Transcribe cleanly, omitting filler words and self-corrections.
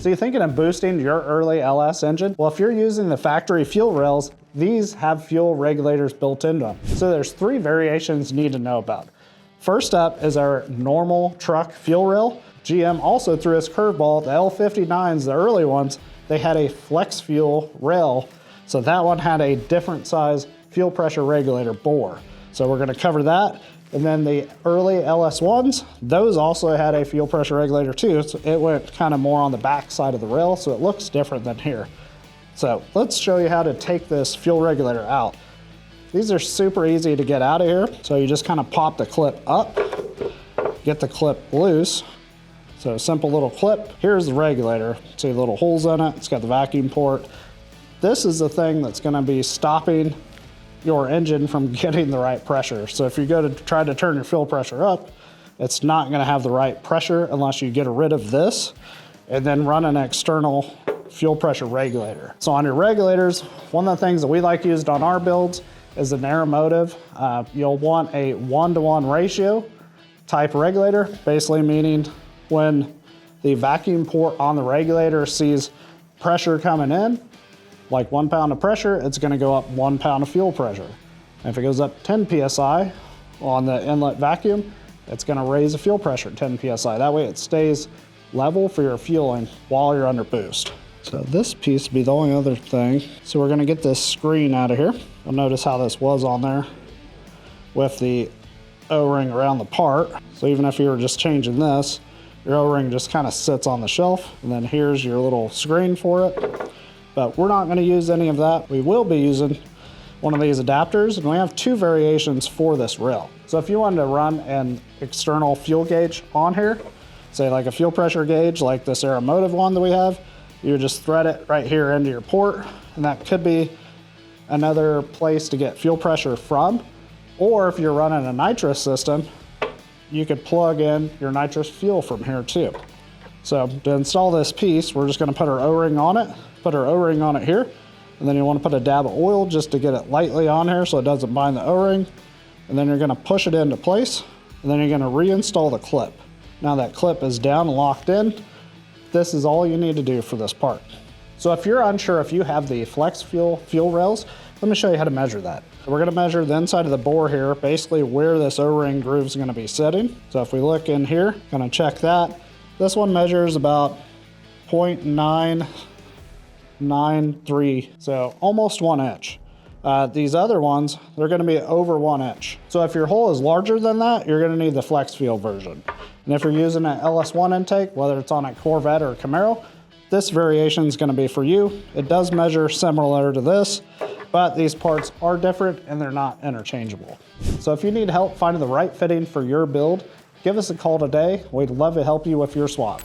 So you're thinking of boosting your early LS engine? Well, if you're using the factory fuel rails, these have fuel regulators built into them. So there's 3 variations you need to know about. First up is our normal truck fuel rail. GM also threw its curveball. The L59s, the early ones, they had a flex fuel rail. So that one had a different size fuel pressure regulator bore. So we're gonna cover that. And then the early LS1s, those also had a fuel pressure regulator too. So it went kind of more on the back side of the rail, so it looks different than here. So let's show you how to take this fuel regulator out. These are super easy to get out of here. So you just kind of pop the clip up, get the clip loose. So simple little clip. Here's the regulator. See the little holes in it. It's got the vacuum port. This is the thing that's gonna be stopping your engine from getting the right pressure. So if you go to try to turn your fuel pressure up, it's not gonna have the right pressure unless you get rid of this and then run an external fuel pressure regulator. So on your regulators, one of the things that we like used on our builds is an Aeromotive. You'll want a 1-to-1 ratio type regulator, basically meaning when the vacuum port on the regulator sees pressure coming in, like 1 pound of pressure, it's gonna go up 1 pound of fuel pressure. And if it goes up 10 PSI on the inlet vacuum, it's gonna raise the fuel pressure 10 PSI. That way it stays level for your fueling while you're under boost. So this piece would be the only other thing. So we're gonna get this screen out of here. You'll notice how this was on there with the O-ring around the part. So even if you were just changing this, your O-ring just kind of sits on the shelf, and then here's your little screen for it. But we're not gonna use any of that. We will be using one of these adapters, and we have 2 variations for this rail. So if you wanted to run an external fuel gauge on here, say like a fuel pressure gauge like this Aeromotive one that we have, you would just thread it right here into your port, and that could be another place to get fuel pressure from. Or if you're running a nitrous system, you could plug in your nitrous fuel from here too. So to install this piece, we're just gonna put our O-ring on it, put our O-ring on it here, and then you wanna put a dab of oil just to get it lightly on here so it doesn't bind the O-ring. And then you're gonna push it into place, and then you're gonna reinstall the clip. Now that clip is down and locked in. This is all you need to do for this part. So if you're unsure if you have the flex fuel rails, let me show you how to measure that. We're gonna measure the inside of the bore here, basically where this O-ring groove is gonna be sitting. So if we look in here, gonna check that. This one measures about 0.993, so almost 1 inch. These other ones, they're gonna be over 1 inch. So if your hole is larger than that, you're gonna need the flex fuel version. And if you're using an LS1 intake, whether it's on a Corvette or a Camaro, this variation is gonna be for you. It does measure similar to this, but these parts are different and they're not interchangeable. So if you need help finding the right fitting for your build, give us a call today. We'd love to help you with your swap.